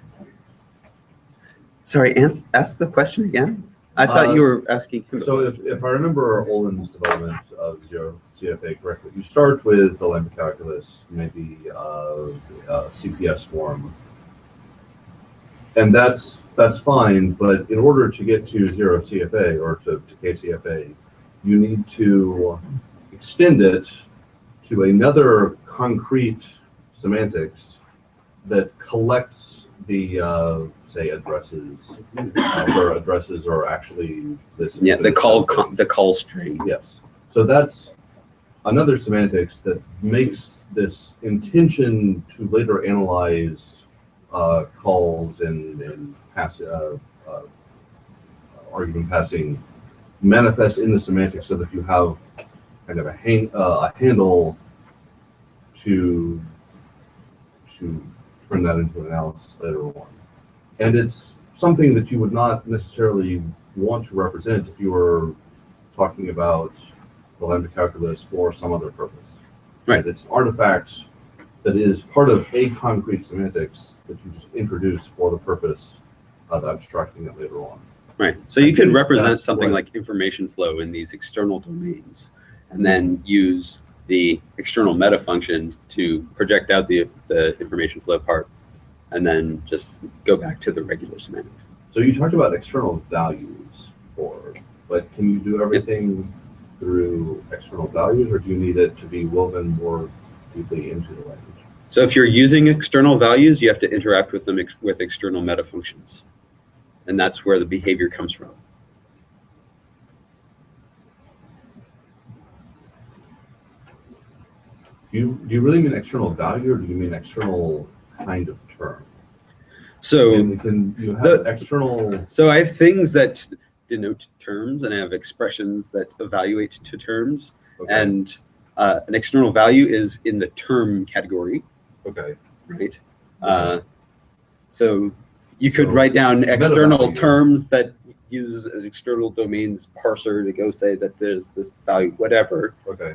Sorry, ask the question again. I thought you were asking him. So if I remember Olin's development of zero CFA correctly, you start with the lambda calculus, maybe CPS form, and that's fine. But in order to get to zero CFA or to KCFA, you need to extend it to another concrete semantics that collects the say addresses, where addresses are actually this. Yeah, the call string. Yes. So that's another semantics that makes this intention to later analyze calls and pass argument passing manifest in the semantics, so that you have kind of a handle to turn that into an analysis later on. And it's something that you would not necessarily want to represent if you were talking about the lambda calculus for some other purpose. Right. It's artifacts that is part of a concrete semantics that you just introduce for the purpose of abstracting it later on. Right. So you could think represent that's something what- like information flow in these external domains, and then use the external meta function to project out the information flow part, and then just go back to the regular semantics. So you talked about external values but can you do everything through external values, or do you need it to be woven more deeply into the language? So if you're using external values, you have to interact with them with external meta functions. And that's where the behavior comes from. Do you really mean external value, or do you mean external kind of term? So, Can you have external? so I have things that denote terms, and I have expressions that evaluate to terms. Okay. And an external value is in the term category, Okay. right? Okay. So you could So, write down external meta-value. terms that use an external domains parser to go say that there's this value, whatever. Okay.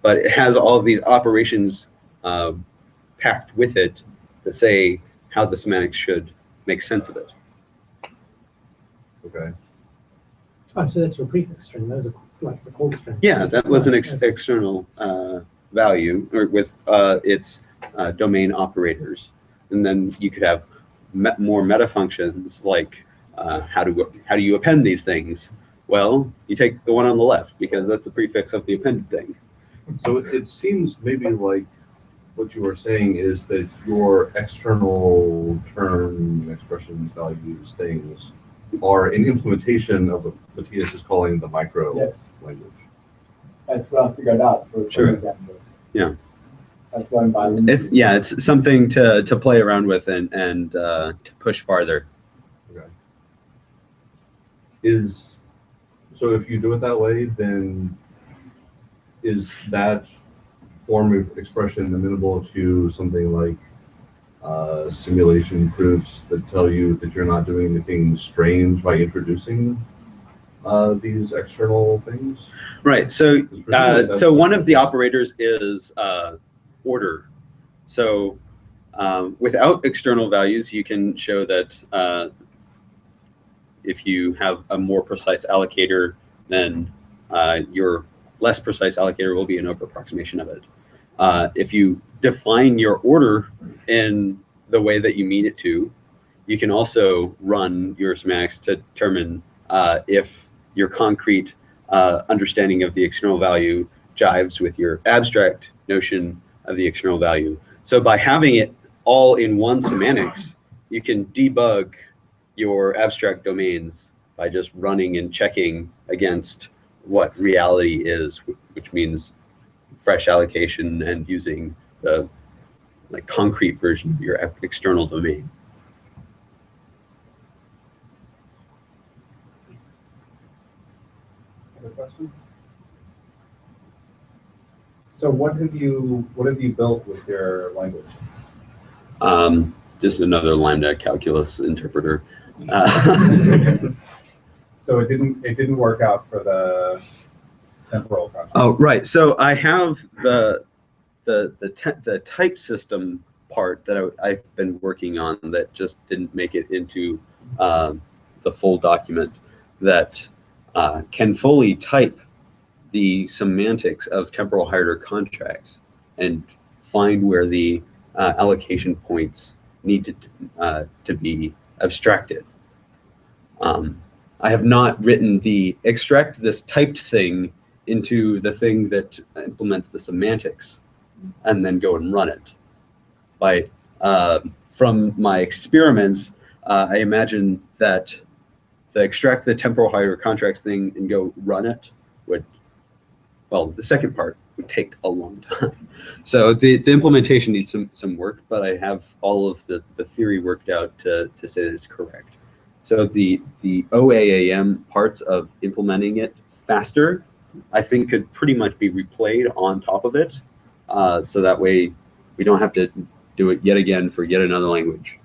But it has all of these operations packed with it that say how the semantics should make sense of it. Okay. Oh, so that's your prefix string. That was like the call string. Yeah, that was an external value, or with its domain operators. And then you could have more meta functions like how do you append these things? Well, you take the one on the left because that's the prefix of the appended thing. So it seems maybe like what you were saying is that your external term, expressions, values, things are an implementation of what Matthias is calling the micro Yes. language. That's what I figured out for Sure. example. Yeah. That's why I'm It's something to play around with and to push farther. Okay. So if you do it that way, then is that form of expression amenable to something like simulation proofs that tell you that you're not doing anything strange by introducing these external things? Right. So Presumably so one of the operators is order. So without external values, you can show that if you have a more precise allocator, then your less precise allocator will be an over approximation of it. If you define your order in the way that you mean it to, you can also run your semantics to determine if your concrete understanding of the external value jives with your abstract notion of the external value. So by having it all in one semantics, you can debug your abstract domains by just running and checking against what reality is, which means fresh allocation and using the concrete version of your external domain. Other questions? So what have you built with your language? Just another lambda calculus interpreter. So it didn't work out for the temporal construct. Oh, right. So I have the the type system part that I've been working on that just didn't make it into the full document, that can fully type the semantics of temporal hire contracts and find where the allocation points need to be abstracted. I have not written the extract this typed thing into the thing that implements the semantics and then go and run it. From my experiments, I imagine that the extract the temporal hire contracts thing and go run it would, well, the second part would take a long time. So the implementation needs some work, but I have all of the theory worked out to say that it's correct. So the OAAM parts of implementing it faster, I think, could pretty much be replayed on top of it. So that way we don't have to do it yet again for yet another language.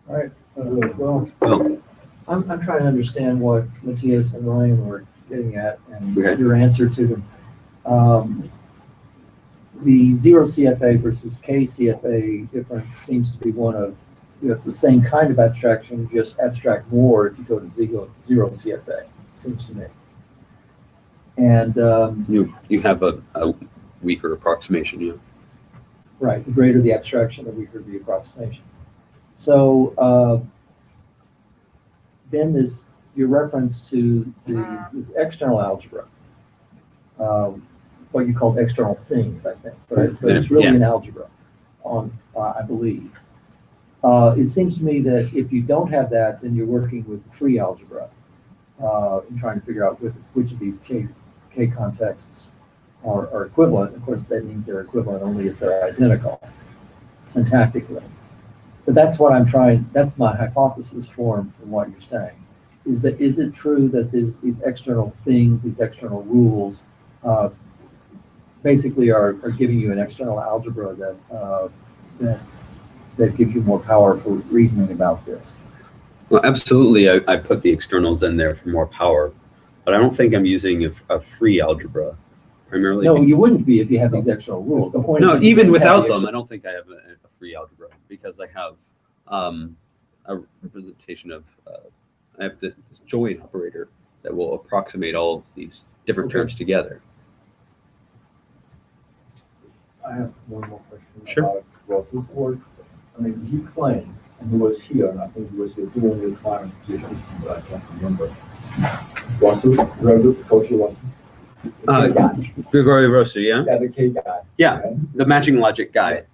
All right. Well, Well, I'm trying to understand what Matthias and Ryan were getting at and Okay. your answer to them. The 0 CFA versus K CFA difference seems to be one of, it's the same kind of abstraction, just abstract more if you go to 0 CFA, seems to me. And you have a weaker approximation, yeah. right, the greater the abstraction, the weaker the approximation. So then your reference to this external algebra, what you called external things, I think, but it's really an algebra, I believe. It seems to me that if you don't have that, then you're working with free algebra and trying to figure out which of these K contexts are equivalent. Of course, that means they're equivalent only if they're identical syntactically. But that's what I'm trying, that's my hypothesis from what you're saying. Is it true that these external things, these external rules, basically are giving you an external algebra that gives you more power for reasoning about this? Well, absolutely, I put the externals in there for more power, but I don't think I'm using a free algebra primarily. No, you wouldn't be if you have these external rules. The point is No, that you even have without the them, I don't think I have a free algebra because I have a representation of, I have this join operator that will approximate all of these different terms together. I have one more question Sure. about Russell's work. I mean, he claims, and he was here, and I think he was here doing the clarification, but I can't remember. Russell, Coach Russell. Grigori Rosu, yeah? Yeah, the K guy. Yeah, right? the matching logic guy. Yes.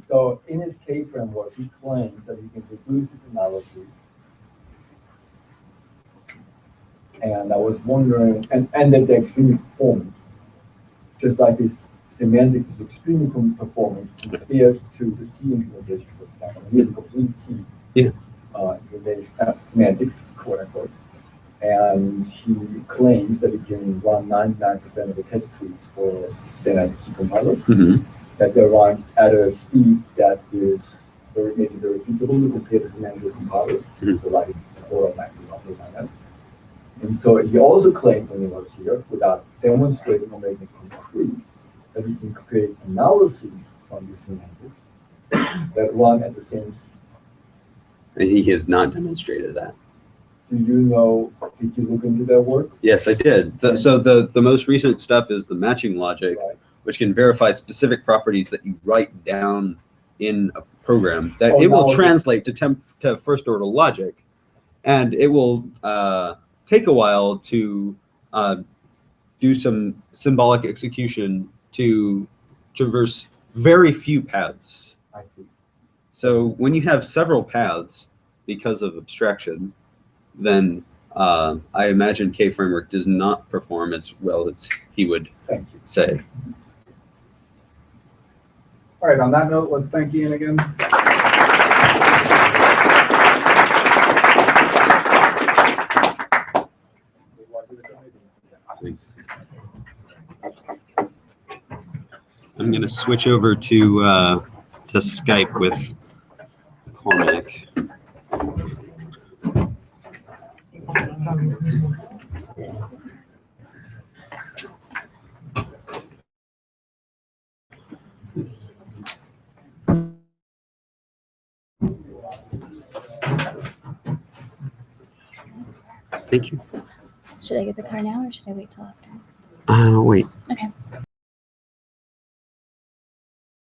So in his K framework, he claims that he can reduce his analysis. And I was wondering, and that they're extremely performant, just like his semantics is extremely performant compared to the C implementation, for example. He has a complete C implementation, semantics, quote unquote. And he claims that he can run 99% of the test suites for dynamic C compilers, that they run at a speed that is making very feasible compared to manual compilers, so like an order of magnitude, something like that. And so he also claimed when he was here, without demonstrating or making it concrete, that we can create analyses from these semantics that run at the same speed. And he has not demonstrated that. Do you know, did you look into their work? Yes, I did. So the most recent stuff is the matching logic, Right. which can verify specific properties that you write down in a program that it will translate to first order logic. And it will take a while to do some symbolic execution to traverse very few paths. I see. So when you have several paths because of abstraction, then I imagine K-framework does not perform as well as he would say. All right, on that note, let's thank Ian again. Thanks. I'm going to switch over to Skype with Cormac. Thank you. Should I get the car now or should I wait till after? Wait.